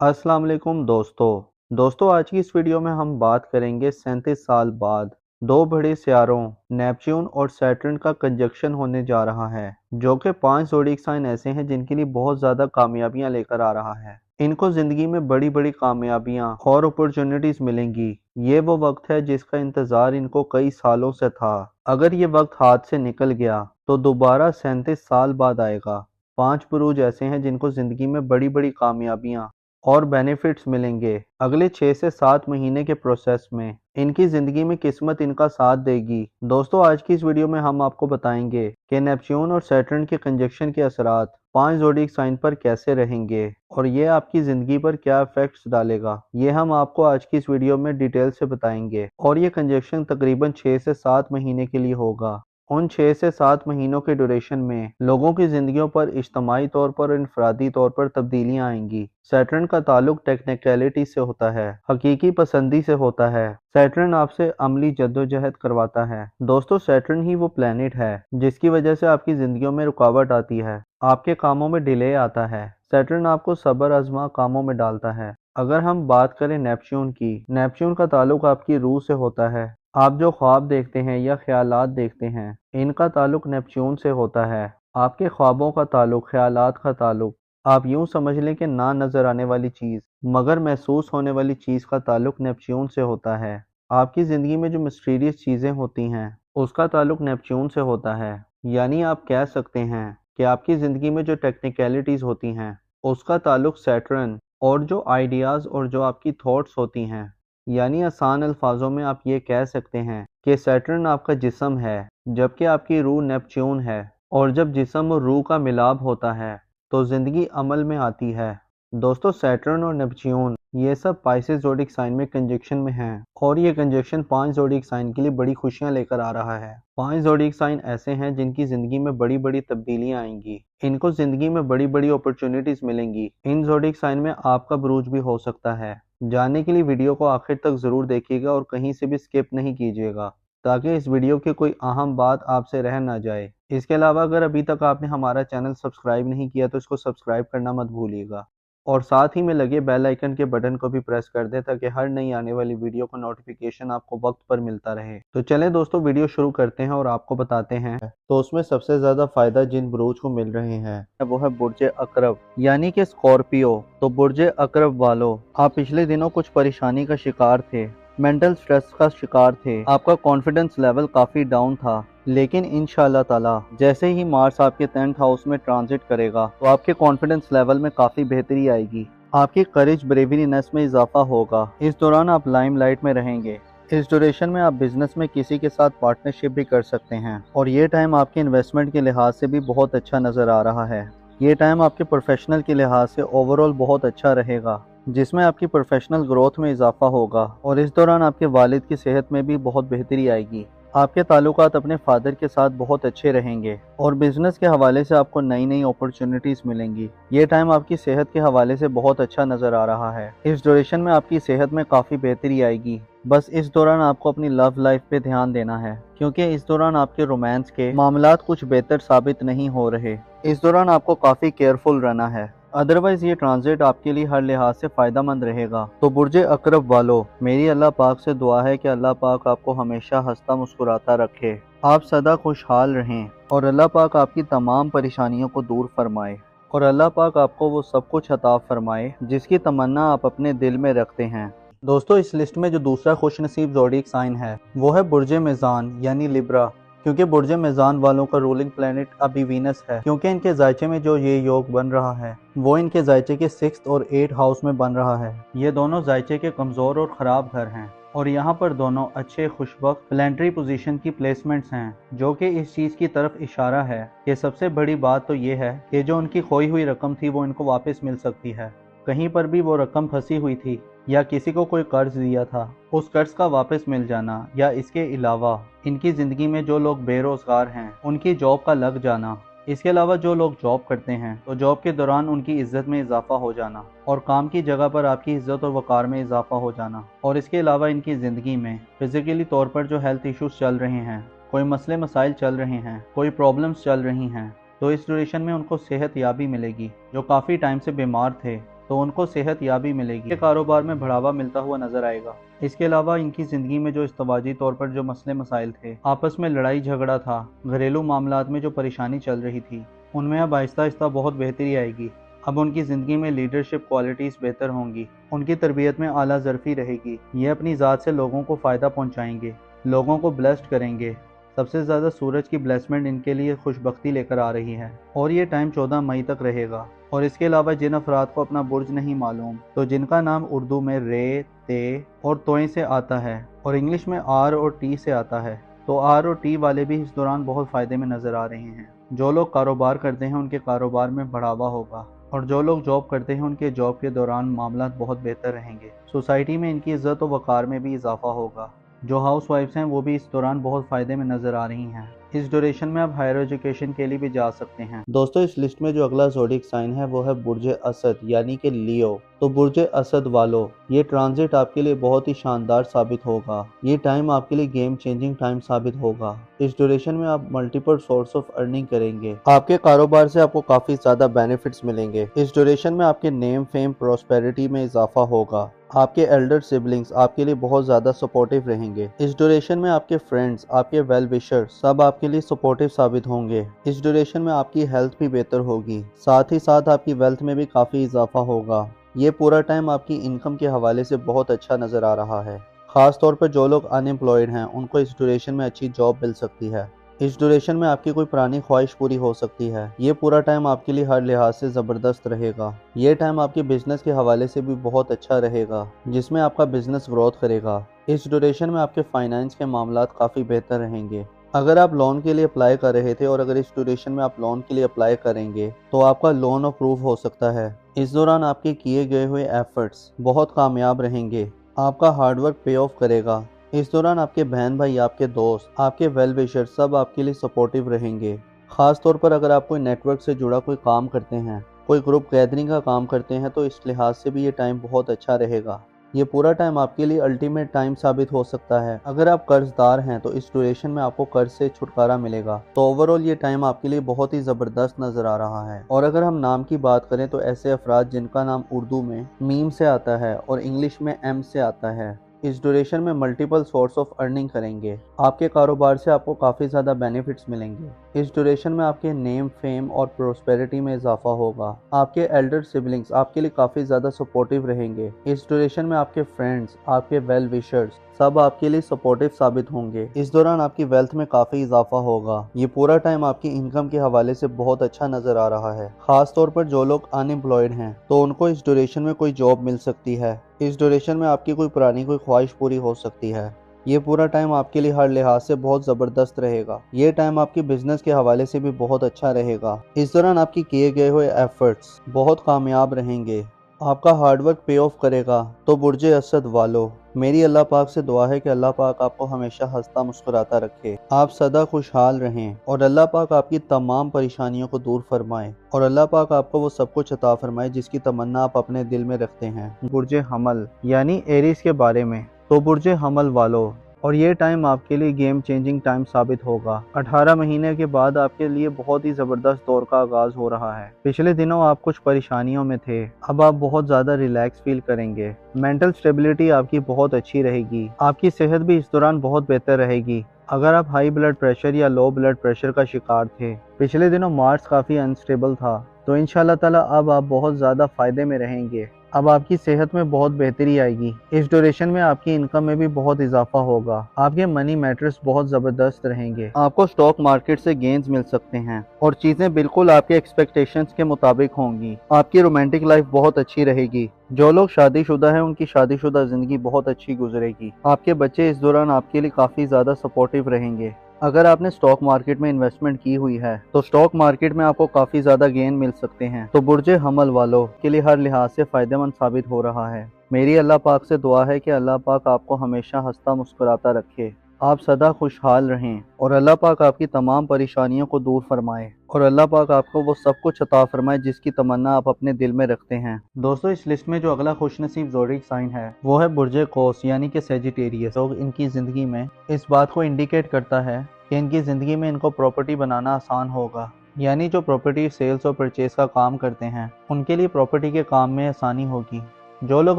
अस्सलाम वालेकुम दोस्तों आज की इस वीडियो में हम बात करेंगे 37 साल बाद दो बड़े सियारों नेपच्यून और सैटर्न का कंजक्शन होने जा रहा है, जो कि 5 ज़ोडिएक साइन ऐसे हैं जिनके लिए बहुत ज़्यादा कामयाबियां लेकर आ रहा है। इनको ज़िंदगी में बड़ी बड़ी कामयाबियां और अपॉर्चुनिटीज़ मिलेंगी। ये वो वक्त है जिसका इंतज़ार इनको कई सालों से था। अगर ये वक्त हाथ से निकल गया तो दोबारा 37 साल बाद आएगा। 5 बुरूज ऐसे हैं जिनको ज़िंदगी में बड़ी बड़ी कामयाबियां और बेनिफिट्स मिलेंगे अगले 6 से 7 महीने के प्रोसेस में। इनकी ज़िंदगी में किस्मत इनका साथ देगी। दोस्तों आज की इस वीडियो में हम आपको बताएंगे कि नेपच्यून और सैटर्न के कंजक्शन के असरात 5 ज़ोडिएक साइन पर कैसे रहेंगे और ये आपकी ज़िंदगी पर क्या इफेक्ट्स डालेगा, ये हम आपको आज की इस वीडियो में डिटेल से बताएंगे। और ये कंजक्शन तकरीबन 6 से 7 महीने के लिए होगा। उन 6 से 7 महीनों के ड्यूरेशन में लोगों की जिंदगियों पर इज्तमाही तौर पर और इनफरादी तौर पर तब्दीलियां आएंगी। सैटर्न का ताल्लुक टेक्निकलिटी से होता है, हकीकी पसंदी से होता है। सैटर्न आपसे अमली जद्दोजहद करवाता है। दोस्तों सैटर्न ही वो प्लेनेट है जिसकी वजह से आपकी जिंदगियों में रुकावट आती है, आपके कामों में डिले आता है। सैटर्न आपको सब्र आजमा कामों में डालता है। अगर हम बात करें नेपच्यून की, नेपच्यून का ताल्लुक आपकी रूह से होता है। आप जो ख्वाब देखते हैं या ख्यालात देखते हैं, इनका ताल्लुक नेपच्यून से होता है। आपके ख्वाबों का ताल्लुक, ख्यालात का ताल्लुक, आप यूं समझ लें कि ना नजर आने वाली चीज मगर महसूस होने वाली चीज का ताल्लुक नेपच्यून से होता है। आपकी जिंदगी में जो मिस्टीरियस चीजें होती हैं उसका ताल्लुक नेपच्यून से होता है। यानी आप कह सकते हैं कि आपकी जिंदगी में जो टेक्निकलिटीज होती हैं उसका ताल्लुक सैटर्न, और जो आइडियाज और जो आपकी थॉट्स होती हैं, यानी आसान अल्फाजों में आप ये कह सकते हैं कि सैटर्न आपका जिस्म है जबकि आपकी रूह नेपच्यून है। और जब जिस्म और रूह का मिलाप होता है तो जिंदगी अमल में आती है। दोस्तों सैटर्न और नेपच्यून ये सब पाइसेस ज़ोडिएक साइन में कंजक्शन में हैं, और ये कंजक्शन 5 ज़ोडिएक साइन के लिए बड़ी खुशियां लेकर आ रहा है। 5 ज़ोडिएक साइन ऐसे हैं जिनकी जिंदगी में बड़ी बड़ी तब्दीलियां आएंगी। इनको जिंदगी में बड़ी बड़ी अपॉर्चुनिटीज मिलेंगी। इन ज़ोडिएक साइन में आपका बुरूज भी हो सकता है। जानने के लिए वीडियो को आखिर तक ज़रूर देखिएगा और कहीं से भी स्किप नहीं कीजिएगा, ताकि इस वीडियो की कोई अहम बात आपसे रह ना जाए। इसके अलावा अगर अभी तक आपने हमारा चैनल सब्सक्राइब नहीं किया तो इसको सब्सक्राइब करना मत भूलिएगा, और साथ ही में लगे बेल आइकन के बटन को भी प्रेस कर दें ताकि हर नई आने वाली वीडियो का नोटिफिकेशन आपको वक्त पर मिलता रहे। तो चलें दोस्तों वीडियो शुरू करते हैं और आपको बताते हैं। तो उसमें सबसे ज्यादा फायदा जिन बुरूज को मिल रहे हैं वो है बुर्ज अकरब यानी कि स्कॉर्पियो। तो बुर्ज अकरब वालों, आप पिछले दिनों कुछ परेशानी का शिकार थे, मेंटल स्ट्रेस का शिकार थे, आपका कॉन्फिडेंस लेवल काफी डाउन था। लेकिन इंशाल्लाह ताला जैसे ही मार्स आपके 10th हाउस में ट्रांजिट करेगा तो आपके कॉन्फिडेंस लेवल में काफी बेहतरी आएगी। आपकी करेज ब्रेवरीनेस में इजाफा होगा। इस दौरान आप लाइमलाइट में रहेंगे। इस ड्यूरेशन में आप बिजनेस में किसी के साथ पार्टनरशिप भी कर सकते हैं, और ये टाइम आपके इन्वेस्टमेंट के लिहाज से भी बहुत अच्छा नजर आ रहा है। ये टाइम आपके प्रोफेशनल के लिहाज से ओवरऑल बहुत अच्छा रहेगा, जिसमें आपकी प्रोफेशनल ग्रोथ में इजाफा होगा। और इस दौरान आपके वालिद की सेहत में भी बहुत बेहतरी आएगी। आपके ताल्लुकात अपने फादर के साथ बहुत अच्छे रहेंगे, और बिजनेस के हवाले से आपको नई नई अपॉर्चुनिटीज मिलेंगी। ये टाइम आपकी सेहत के हवाले से बहुत अच्छा नजर आ रहा है। इस ड्यूरेशन में आपकी सेहत में काफी बेहतरी आएगी। बस इस दौरान आपको अपनी लव लाइफ पे ध्यान देना है, क्योंकि इस दौरान आपके रोमांस के मामलात कुछ बेहतर साबित नहीं हो रहे। इस दौरान आपको काफी केयरफुल रहना है, अदरवाइज ये ट्रांजिट आपके लिए हर लिहाज से फायदेमंद रहेगा। तो बुर्ज अकरब वालों, मेरी अल्लाह पाक से दुआ है कि अल्लाह पाक आपको हमेशा हंसता मुस्कुराता रखे, आप सदा खुशहाल रहें, और अल्लाह पाक आपकी तमाम परेशानियों को दूर फरमाए, और अल्लाह पाक आपको वो सब कुछ अता फरमाए जिसकी तमन्ना आप अपने दिल में रखते हैं। दोस्तों इस लिस्ट में जो दूसरा खुशनसीब ज़ोडिएक साइन है वो है बुर्ज मेज़ान यानी लिब्रा। क्योंकि बुर्ज मेज़ान वालों का रूलिंग प्लेनेट अभी वीनस है, क्योंकि इनके जायचे में जो ये योग बन रहा है वो इनके जायचे के 6th और 8th हाउस में बन रहा है। ये दोनों जायचे के कमजोर और खराब घर हैं, और यहाँ पर दोनों अच्छे खुशबख्त प्लेनेटरी पोजीशन की प्लेसमेंट्स हैं, जो कि इस चीज़ की तरफ इशारा है कि सबसे बड़ी बात तो ये है कि जो उनकी खोई हुई रकम थी वो इनको वापस मिल सकती है। कहीं पर भी वो रकम फंसी हुई थी या किसी को कोई कर्ज दिया था, उस कर्ज का वापस मिल जाना, या इसके अलावा इनकी ज़िंदगी में जो लोग बेरोज़गार हैं उनकी जॉब का लग जाना। इसके अलावा जो लोग जॉब करते हैं तो जॉब के दौरान उनकी इज्जत में इजाफा हो जाना, और काम की जगह पर आपकी इज्जत और वकार में इजाफा हो जाना। और इसके अलावा इनकी ज़िंदगी में फिजिकली तौर पर जो हेल्थ इश्यूज चल रहे हैं, कोई मसले मसाइल चल रहे हैं, कोई प्रॉब्लम्स चल रही हैं, तो इस ड्यूरेशन में उनको सेहत याबी मिलेगी। जो काफ़ी टाइम से बीमार थे तो उनको सेहत याबी मिलेगी, कारोबार में बढ़ावा मिलता हुआ नजर आएगा। इसके अलावा इनकी ज़िंदगी में जो इस्तवाजी तौर पर जो मसले मसाइल थे, आपस में लड़ाई झगड़ा था, घरेलू मामलात में जो परेशानी चल रही थी, उनमें अब आहिस्ता आहिस्ता बहुत बेहतरी आएगी। अब उनकी ज़िंदगी में लीडरशिप क्वालिटीज़ बेहतर होंगी, उनकी तरबियत में आला ज़रफ़ी रहेगी। ये अपनी ज़ात से लोगों को फ़ायदा पहुँचाएंगे, लोगों को ब्लेस्ड करेंगे। सबसे ज़्यादा सूरज की ब्लेसमेंट इनके लिए खुशबख्ती लेकर आ रही है और ये टाइम 14 मई तक रहेगा। और इसके अलावा जिन अफराद को अपना बुर्ज नहीं मालूम, तो जिनका नाम उर्दू में रे, ते और तोय से आता है और इंग्लिश में आर और टी से आता है, तो आर और टी वाले भी इस दौरान बहुत फ़ायदे में नज़र आ रहे हैं। जो लोग कारोबार करते हैं उनके कारोबार में बढ़ावा होगा और जो लोग जॉब करते हैं उनके जॉब के दौरान मामलात बहुत बेहतर रहेंगे। सोसाइटी में इनकी इज़्ज़त और वक़ार में भी इजाफा होगा। जो हाउस वाइफ्स हैं वो भी इस दौरान बहुत फ़ायदे में नज़र आ रही हैं। इस ड्यूरेशन में आप हायर एजुकेशन के लिए भी जा सकते हैं। दोस्तों, इस लिस्ट में जो अगला ज़ोडिक साइन है वो है बुर्ज असद यानी कि लियो। तो बुर्ज असद वालों, ये ट्रांजिट आपके लिए बहुत ही शानदार साबित होगा। ये टाइम आपके लिए गेम चेंजिंग टाइम साबित होगा। इस ड्यूरेशन में आप मल्टीपल सोर्स ऑफ अर्निंग करेंगे। आपके कारोबार से आपको काफ़ी ज़्यादा बेनिफिट्स मिलेंगे। इस ड्यूरेशन में आपके नेम, फेम, प्रॉस्पेरिटी में इजाफा होगा। आपके एल्डर सिबलिंग्स आपके लिए बहुत ज़्यादा सपोर्टिव रहेंगे। इस ड्यूरेशन में आपके फ्रेंड्स, आपके वेल विशर सब आपके लिए सपोर्टिव साबित होंगे। इस ड्यूरेशन में आपकी हेल्थ भी बेहतर होगी, साथ ही साथ आपकी वेल्थ में भी काफ़ी इजाफा होगा। ये पूरा टाइम आपकी इनकम के हवाले से बहुत अच्छा नज़र आ रहा है। ख़ास तौर पर जो लोग अनएम्प्लॉयड हैं उनको इस ड्यूरेशन में अच्छी जॉब मिल सकती है। इस ड्यूरेशन में आपकी कोई पुरानी ख्वाहिश पूरी हो सकती है। ये पूरा टाइम आपके लिए हर लिहाज से ज़बरदस्त रहेगा। ये टाइम आपके बिजनेस के हवाले से भी बहुत अच्छा रहेगा, जिसमें आपका बिजनेस ग्रोथ करेगा। इस ड्यूरेशन में आपके फाइनेंस के मामलात काफ़ी बेहतर रहेंगे। अगर आप लोन के लिए अप्लाई कर रहे थे और अगर इस ड्यूरेशन में आप लोन के लिए अप्लाई करेंगे तो आपका लोन अप्रूव हो सकता है। इस दौरान आपके किए गए हुए एफर्ट्स बहुत कामयाब रहेंगे। आपका हार्डवर्क पे ऑफ करेगा। इस दौरान आपके बहन भाई, आपके दोस्त, आपके वेल विशर सब आपके लिए सपोर्टिव रहेंगे। ख़ास तौर पर अगर आप कोई नेटवर्क से जुड़ा कोई काम करते हैं, कोई ग्रुप गैदरिंग का काम करते हैं, तो इस लिहाज से भी ये टाइम बहुत अच्छा रहेगा। ये पूरा टाइम आपके लिए अल्टीमेट टाइम साबित हो सकता है। अगर आप कर्जदार हैं तो इस ड्यूरेशन में आपको कर्ज से छुटकारा मिलेगा। तो ओवरऑल ये टाइम आपके लिए बहुत ही ज़बरदस्त नज़र आ रहा है। और अगर हम नाम की बात करें तो ऐसे अफराद जिनका नाम उर्दू में मीम से आता है और इंग्लिश में एम से आता है, इस ड्यूरेशन में मल्टीपल सोर्स ऑफ अर्निंग करेंगे। आपके कारोबार से आपको काफ़ी ज़्यादा बेनिफिट्स मिलेंगे। इस ड्यूरेशन में आपके नेम, फेम और प्रोस्पेरिटी में इजाफा होगा। आपके एल्डर सिबलिंग्स आपके लिए काफ़ी ज़्यादा सपोर्टिव रहेंगे। इस ड्यूरेशन में आपके फ्रेंड्स, आपके वेल विशर्स सब आपके लिए सपोर्टिव साबित होंगे। इस दौरान आपकी वेल्थ में काफ़ी इजाफा होगा। ये पूरा टाइम आपकी इनकम के हवाले से बहुत अच्छा नज़र आ रहा है। ख़ास तौर पर जो लोग अनएम्प्लॉयड हैं तो उनको इस ड्यूरेशन में कोई जॉब मिल सकती है। इस ड्यूरेशन में आपकी कोई पुरानी कोई ख्वाहिश पूरी हो सकती है। ये पूरा टाइम आपके लिए हर लिहाज से बहुत ज़बरदस्त रहेगा। ये टाइम आपके बिजनेस के हवाले से भी बहुत अच्छा रहेगा। इस दौरान आपके किए गए हुए एफर्ट्स बहुत कामयाब रहेंगे। आपका हार्डवर्क पे ऑफ करेगा। तो बुर्ज असद वालों, मेरी अल्लाह पाक से दुआ है कि अल्लाह पाक आपको हमेशा हंसता मुस्कुराता रखे, आप सदा खुशहाल रहें और अल्लाह पाक आपकी तमाम परेशानियों को दूर फरमाए और अल्लाह पाक आपको वो सब कुछ अता फरमाए जिसकी तमन्ना आप अपने दिल में रखते हैं। बुर्ज हमल यानी एरीज के बारे में, तो बुर्ज हमल वालों, और ये टाइम आपके लिए गेम चेंजिंग टाइम साबित होगा। 18 महीने के बाद आपके लिए बहुत ही ज़बरदस्त दौर का आगाज़ हो रहा है। पिछले दिनों आप कुछ परेशानियों में थे, अब आप बहुत ज़्यादा रिलैक्स फील करेंगे। मेंटल स्टेबिलिटी आपकी बहुत अच्छी रहेगी। आपकी सेहत भी इस दौरान बहुत बेहतर रहेगी। अगर आप हाई ब्लड प्रेशर या लो ब्लड प्रेशर का शिकार थे, पिछले दिनों मार्च काफ़ी अनस्टेबल था, तो इंशाल्लाह ताला अब आप बहुत ज़्यादा फ़ायदे में रहेंगे। अब आपकी सेहत में बहुत बेहतरी आएगी। इस ड्यूरेशन में आपकी इनकम में भी बहुत इजाफा होगा। आपके मनी मैटर्स बहुत ज़बरदस्त रहेंगे। आपको स्टॉक मार्केट से गेन्स मिल सकते हैं और चीज़ें बिल्कुल आपके एक्सपेक्टेशंस के मुताबिक होंगी। आपकी रोमांटिक लाइफ बहुत अच्छी रहेगी। जो लोग शादीशुदा हैं उनकी शादीशुदा ज़िंदगी बहुत अच्छी गुजरेगी। आपके बच्चे इस दौरान आपके लिए काफ़ी ज़्यादा सपोर्टिव रहेंगे। अगर आपने स्टॉक मार्केट में इन्वेस्टमेंट की हुई है तो स्टॉक मार्केट में आपको काफ़ी ज़्यादा गेन मिल सकते हैं। तो बुर्ज हमल वालों के लिए हर लिहाज से फ़ायदेमंद साबित हो रहा है। मेरी अल्लाह पाक से दुआ है कि अल्लाह पाक आपको हमेशा हंसता मुस्कुराता रखे, आप सदा खुशहाल रहें और अल्लाह पाक आपकी तमाम परेशानियों को दूर फरमाए और अल्लाह पाक आपको वो सब कुछ अता फरमाए जिसकी तमन्ना आप अपने दिल में रखते हैं। दोस्तों, इस लिस्ट में जो अगला खुशनसीब ज़ोडिक साइन है वो है बुर्ज कौस यानी कि सेजिटेरियस। लोग इनकी ज़िंदगी में इस बात को इंडिकेट करता है कि इनकी ज़िंदगी में इनको प्रॉपर्टी बनाना आसान होगा। यानी जो प्रॉपर्टी सेल्स और परचेज का काम करते हैं उनके लिए प्रॉपर्टी के काम में आसानी होगी। जो लोग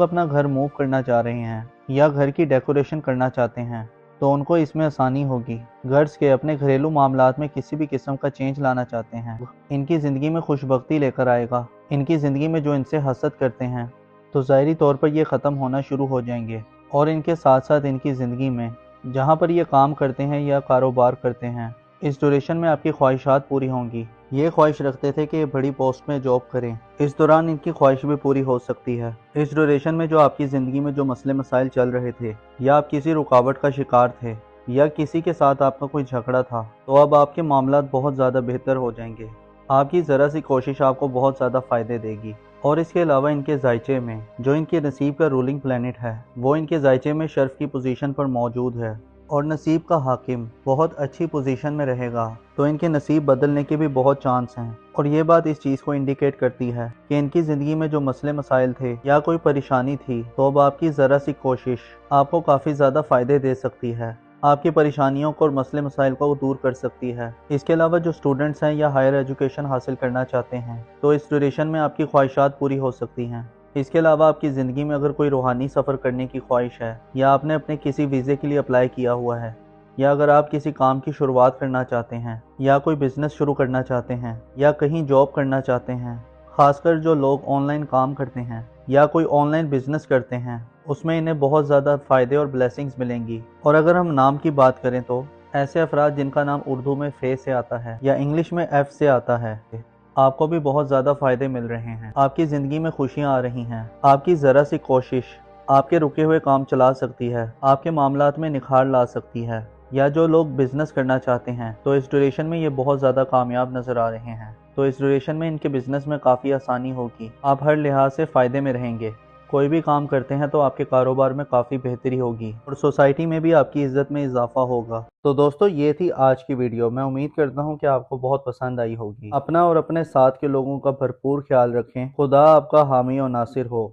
अपना घर मूव करना चाह रहे हैं या घर की डेकोरेशन करना चाहते हैं तो उनको इसमें आसानी होगी। गर्ल्स के अपने घरेलू मामलात में किसी भी किस्म का चेंज लाना चाहते हैं, इनकी ज़िंदगी में खुशबख्ती लेकर आएगा। इनकी ज़िंदगी में जो इनसे हसद करते हैं तो ज़ाहिरी तौर पर ये ख़त्म होना शुरू हो जाएंगे, और इनके साथ साथ इनकी ज़िंदगी में जहाँ पर ये काम करते हैं या कारोबार करते हैं इस ड्यूरेशन में आपकी ख्वाहिशात पूरी होंगी। ये ख्वाहिश रखते थे कि ये बड़ी पोस्ट में जॉब करें, इस दौरान इनकी ख्वाहिश भी पूरी हो सकती है। इस ड्यूरेशन में जो आपकी ज़िंदगी में जो मसले मसाइल चल रहे थे या आप किसी रुकावट का शिकार थे या किसी के साथ आपका कोई झगड़ा था तो अब आपके मामलात बहुत ज़्यादा बेहतर हो जाएंगे। आपकी ज़रा सी कोशिश आपको बहुत ज़्यादा फ़ायदे देगी। और इसके अलावा इनके जायचे में जो इनके नसीब का रूलिंग प्लैनेट है वो इनके जायचे में शर्फ की पोजीशन पर मौजूद है और नसीब का हाकिम बहुत अच्छी पोजीशन में रहेगा, तो इनके नसीब बदलने के भी बहुत चांस हैं। और ये बात इस चीज़ को इंडिकेट करती है कि इनकी ज़िंदगी में जो मसले मसाइल थे या कोई परेशानी थी तो अब आपकी ज़रा सी कोशिश आपको काफ़ी ज़्यादा फ़ायदे दे सकती है, आपकी परेशानियों को और मसले मसाइल को दूर कर सकती है। इसके अलावा जो स्टूडेंट्स हैं या हायर एजुकेशन हासिल करना चाहते हैं तो इस ड्यूरेशन में आपकी ख्वाहिशात पूरी हो सकती हैं। इसके अलावा आपकी ज़िंदगी में अगर कोई रूहानी सफ़र करने की ख्वाहिश है या आपने अपने किसी वीज़े के लिए अप्लाई किया हुआ है या अगर आप किसी काम की शुरुआत करना चाहते हैं या कोई बिज़नेस शुरू करना चाहते हैं या कहीं जॉब करना चाहते हैं, ख़ासकर जो लोग ऑनलाइन काम करते हैं या कोई ऑनलाइन बिज़नेस करते हैं उसमें इन्हें बहुत ज़्यादा फ़ायदे और ब्लेसिंग्स मिलेंगी। और अगर हम नाम की बात करें तो ऐसे अफराद जिनका नाम उर्दू में फ़े से आता है या इंग्लिश में एफ़ से आता है आपको भी बहुत ज़्यादा फ़ायदे मिल रहे हैं। आपकी ज़िंदगी में खुशियाँ आ रही हैं। आपकी ज़रा सी कोशिश आपके रुके हुए काम चला सकती है, आपके मामलात में निखार ला सकती है। या जो लोग बिज़नेस करना चाहते हैं तो इस ड्यूरेशन में ये बहुत ज़्यादा कामयाब नज़र आ रहे हैं, तो इस ड्यूरेशन में इनके बिज़नेस में काफ़ी आसानी होगी। आप हर लिहाज से फ़ायदे में रहेंगे। कोई भी काम करते हैं तो आपके कारोबार में काफ़ी बेहतरी होगी और सोसाइटी में भी आपकी इज़्ज़त में इजाफा होगा। तो दोस्तों ये थी आज की वीडियो। मैं उम्मीद करता हूँ कि आपको बहुत पसंद आई होगी। अपना और अपने साथ के लोगों का भरपूर ख्याल रखें। खुदा आपका हामी और नासिर हो।